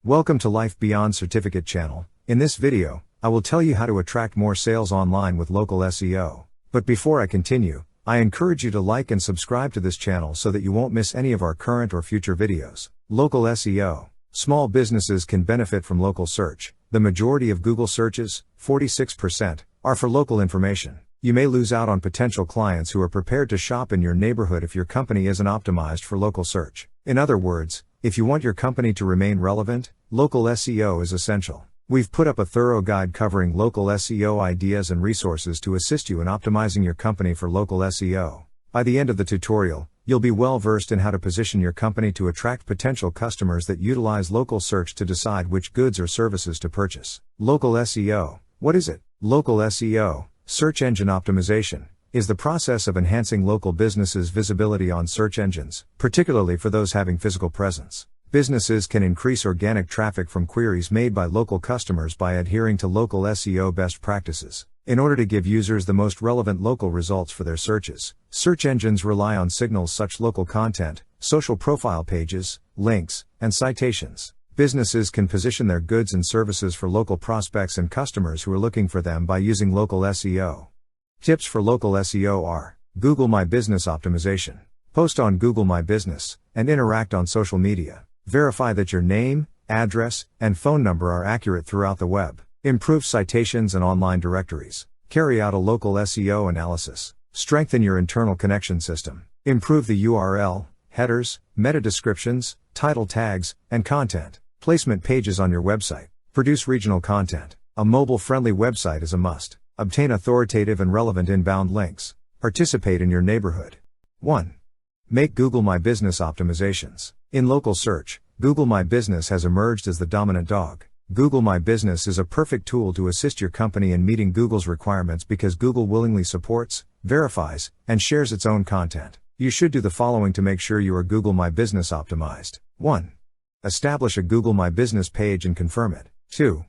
Welcome to Life Beyond Certificate channel. In this video, I will tell you how to attract more sales online with local SEO. But before I continue, I encourage you to like and subscribe to this channel so that you won't miss any of our current or future videos. Local SEO. Small businesses can benefit from local search. The majority of Google searches, 46%, are for local information. You may lose out on potential clients who are prepared to shop in your neighborhood if your company isn't optimized for local search. In other words, if you want your company to remain relevant, local SEO is essential. We've put up a thorough guide covering local SEO ideas and resources to assist you in optimizing your company for local SEO. By the end of the tutorial, you'll be well versed in how to position your company to attract potential customers that utilize local search to decide which goods or services to purchase. Local SEO. What is it? Local SEO, search engine optimization, is the process of enhancing local businesses' visibility on search engines, particularly for those having physical presence. Businesses can increase organic traffic from queries made by local customers by adhering to local SEO best practices. In order to give users the most relevant local results for their searches, search engines rely on signals such as local content, social profile pages, links, and citations. Businesses can position their goods and services for local prospects and customers who are looking for them by using local SEO. Tips for local SEO are: Google My Business optimization. Post on Google My Business, and interact on social media. Verify that your name, address, and phone number are accurate throughout the web. Improve citations and online directories. Carry out a local SEO analysis. Strengthen your internal connection system. Improve the URL, headers, meta descriptions, title tags, and content placement pages on your website. Produce regional content. A mobile-friendly website is a must. Obtain authoritative and relevant inbound links. Participate in your neighborhood. 1. Make Google My Business optimizations. In local search, Google My Business has emerged as the dominant dog. Google My Business is a perfect tool to assist your company in meeting Google's requirements because Google willingly supports, verifies, and shares its own content. You should do the following to make sure you are Google My Business optimized. 1. Establish a Google My Business page and confirm it. 2.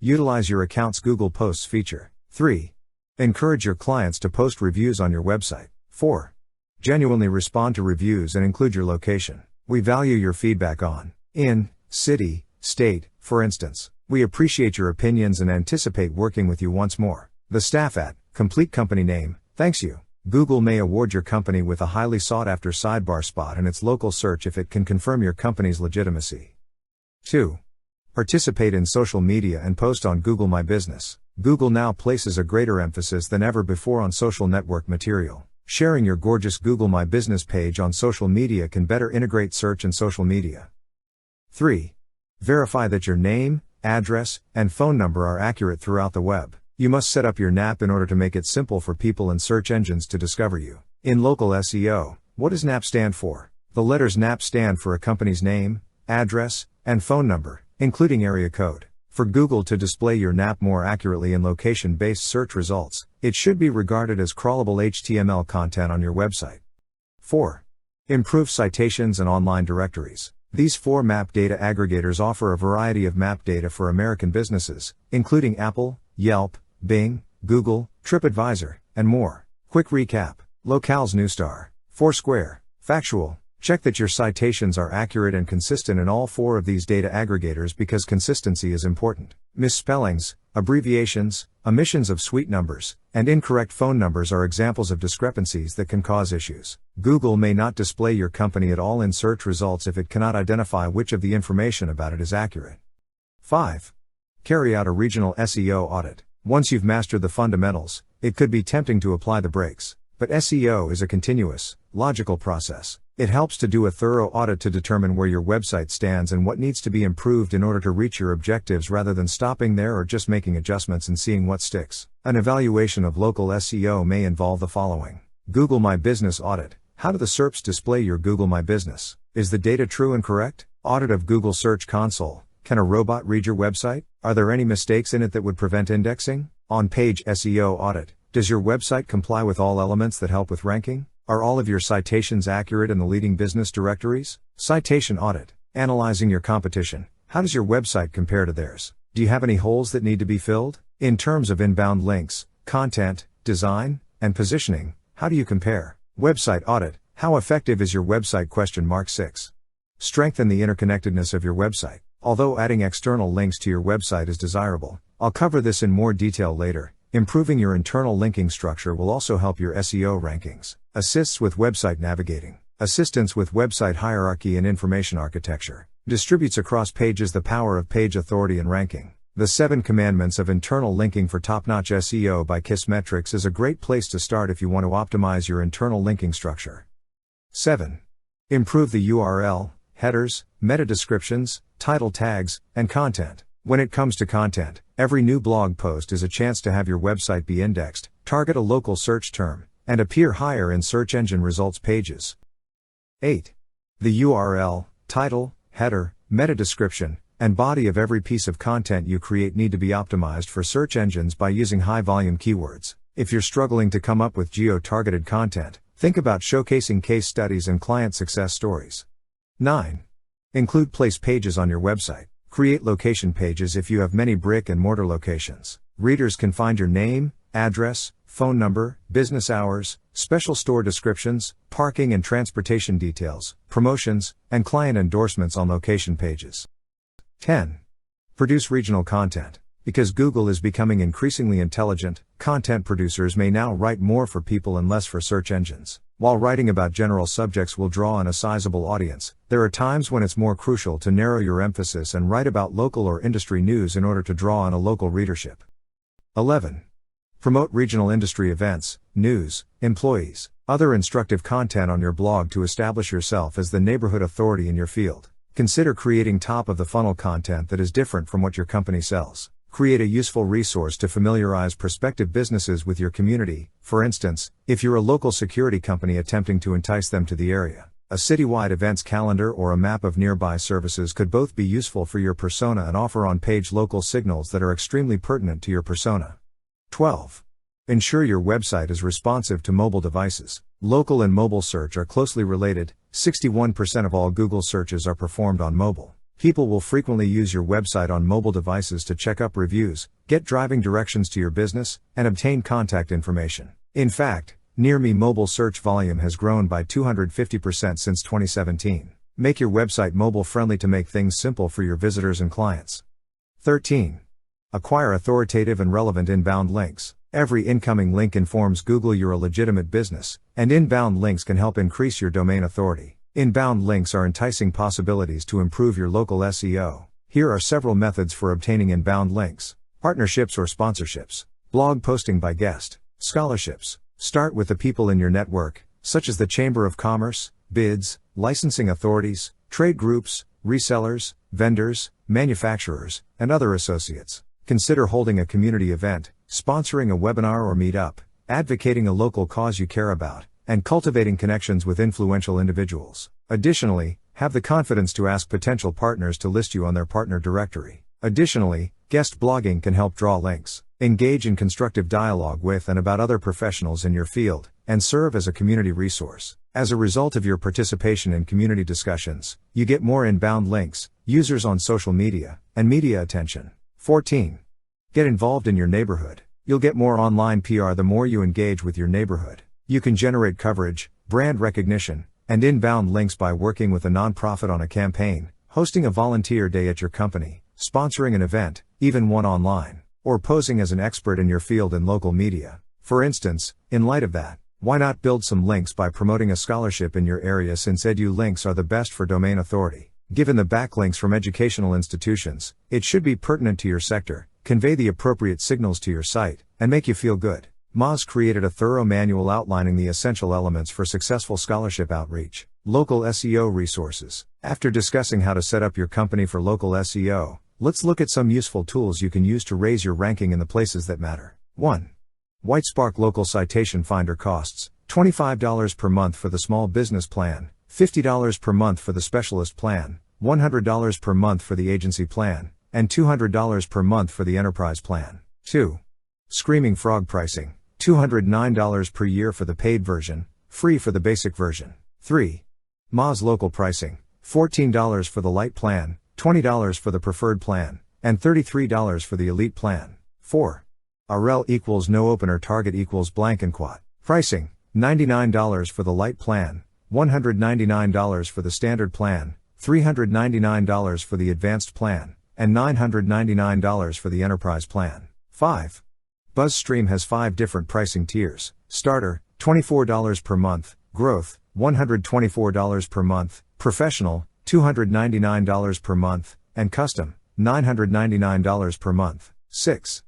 Utilize your account's Google Posts feature. 3. Encourage your clients to post reviews on your website. 4. Genuinely respond to reviews and include your location. We value your feedback on, in, city, state, for instance. We appreciate your opinions and anticipate working with you once more. The staff at Complete company name, thanks you. Google may award your company with a highly sought-after sidebar spot in its local search if it can confirm your company's legitimacy. 2. Participate in social media and post on Google My Business. Google now places a greater emphasis than ever before on social network material. Sharing your gorgeous Google My Business page on social media can better integrate search and social media. 3. Verify that your name, address, and phone number are accurate throughout the web. You must set up your NAP in order to make it simple for people and search engines to discover you. In local SEO, what does NAP stand for? The letters NAP stand for a company's name, address, and phone number, including area code. For Google to display your NAP more accurately in location-based search results, it should be regarded as crawlable HTML content on your website. 4. Improve citations and online directories. These 4 map data aggregators offer a variety of map data for American businesses, including Apple, Yelp, Bing, Google, TripAdvisor, and more. Quick recap: Local's Newstar, Foursquare, Factual. Check that your citations are accurate and consistent in all 4 of these data aggregators because consistency is important. Misspellings, abbreviations, omissions of suite numbers, and incorrect phone numbers are examples of discrepancies that can cause issues. Google may not display your company at all in search results if it cannot identify which of the information about it is accurate. 5. Carry out a regional SEO audit. Once you've mastered the fundamentals, it could be tempting to apply the brakes. But SEO is a continuous, logical process. It helps to do a thorough audit to determine where your website stands and what needs to be improved in order to reach your objectives rather than stopping there or just making adjustments and seeing what sticks. An evaluation of local SEO may involve the following. Google My Business audit. How do the SERPs display your Google My Business? Is the data true and correct? Audit of Google Search Console. Can a robot read your website? Are there any mistakes in it that would prevent indexing? On-page SEO audit. Does your website comply with all elements that help with ranking? Are all of your citations accurate in the leading business directories? Citation audit. Analyzing your competition. How does your website compare to theirs? Do you have any holes that need to be filled? In terms of inbound links, content, design, and positioning, how do you compare? Website audit. How effective is your website? 6. Strengthen the interconnectedness of your website. Although adding external links to your website is desirable, I'll cover this in more detail later. Improving your internal linking structure will also help your SEO rankings. Assists with website navigating. Assistance with website hierarchy and information architecture. Distributes across pages the power of page authority and ranking. The 7 Commandments of Internal Linking for Top-Notch SEO by Kissmetrics is a great place to start if you want to optimize your internal linking structure. 7. Improve the URL, headers, meta descriptions, title tags, and content. When it comes to content, every new blog post is a chance to have your website be indexed, target a local search term, and appear higher in search engine results pages. 8. The URL, title, header, meta description, and body of every piece of content you create need to be optimized for search engines by using high-volume keywords. If you're struggling to come up with geo-targeted content, think about showcasing case studies and client success stories. 9. Include place pages on your website. Create location pages if you have many brick-and-mortar locations. Readers can find your name, address, phone number, business hours, special store descriptions, parking and transportation details, promotions, and client endorsements on location pages. 10. Produce regional content. Because Google is becoming increasingly intelligent, content producers may now write more for people and less for search engines. While writing about general subjects will draw in a sizable audience, there are times when it's more crucial to narrow your emphasis and write about local or industry news in order to draw in a local readership. 11. Promote regional industry events, news, employees, other instructive content on your blog to establish yourself as the neighborhood authority in your field. Consider creating top-of-the-funnel content that is different from what your company sells. Create a useful resource to familiarize prospective businesses with your community. For instance, if you're a local security company attempting to entice them to the area, a citywide events calendar or a map of nearby services could both be useful for your persona and offer on-page local signals that are extremely pertinent to your persona. 12. Ensure your website is responsive to mobile devices. Local and mobile search are closely related. 61% of all Google searches are performed on mobile. People will frequently use your website on mobile devices to check up reviews, get driving directions to your business, and obtain contact information. In fact, Near Me mobile search volume has grown by 250% since 2017. Make your website mobile friendly to make things simple for your visitors and clients. 13. Acquire authoritative and relevant inbound links. Every incoming link informs Google you're a legitimate business, and inbound links can help increase your domain authority. Inbound links are enticing possibilities to improve your local SEO. Here are several methods for obtaining inbound links. Partnerships or sponsorships. Blog posting by guest. Scholarships. Start with the people in your network, such as the Chamber of Commerce, bids, licensing authorities, trade groups, resellers, vendors, manufacturers, and other associates. Consider holding a community event, sponsoring a webinar or meetup, advocating a local cause you care about, and cultivating connections with influential individuals. Additionally, have the confidence to ask potential partners to list you on their partner directory. Additionally, guest blogging can help draw links. Engage in constructive dialogue with and about other professionals in your field, and serve as a community resource. As a result of your participation in community discussions, you get more inbound links, users on social media, and media attention. 14. Get involved in your neighborhood. You'll get more online PR the more you engage with your neighborhood. You can generate coverage, brand recognition, and inbound links by working with a nonprofit on a campaign, hosting a volunteer day at your company, sponsoring an event, even one online, or posing as an expert in your field in local media. For instance, in light of that, why not build some links by promoting a scholarship in your area, since edu links are the best for domain authority. Given the backlinks from educational institutions, it should be pertinent to your sector, convey the appropriate signals to your site, and make you feel good. Moz created a thorough manual outlining the essential elements for successful scholarship outreach. Local SEO resources. After discussing how to set up your company for local SEO, let's look at some useful tools you can use to raise your ranking in the places that matter. 1. Whitespark Local Citation Finder costs $25 per month for the small business plan, $50 per month for the specialist plan, $100 per month for the agency plan, and $200 per month for the enterprise plan. 2. Screaming Frog pricing. $209 per year for the paid version, free for the basic version. 3. Moz Local Pricing. $14 for the light plan, $20 for the preferred plan, and $33 for the elite plan. 4. RL equals no opener target equals blank and quat. Pricing. $99 for the light plan, $199 for the standard plan, $399 for the advanced plan, and $999 for the enterprise plan. 5. BuzzStream has 5 different pricing tiers: Starter, $24 per month; Growth, $124 per month; Professional, $299 per month; and Custom, $999 per month. 6.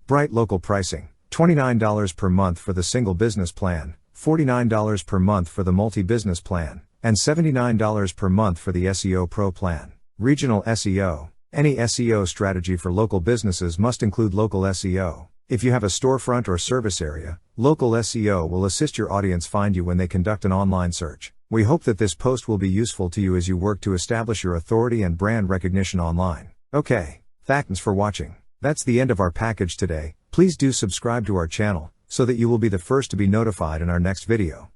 Bright Local pricing: $29 per month for the single business plan, $49 per month for the multi-business plan, and $79 per month for the SEO Pro plan. Regional SEO: any SEO strategy for local businesses must include local SEO. If you have a storefront or service area, local SEO will assist your audience find you when they conduct an online search. We hope that this post will be useful to you as you work to establish your authority and brand recognition online. Okay, thanks for watching. That's the end of our package today. Please do subscribe to our channel, so that you will be the first to be notified in our next video.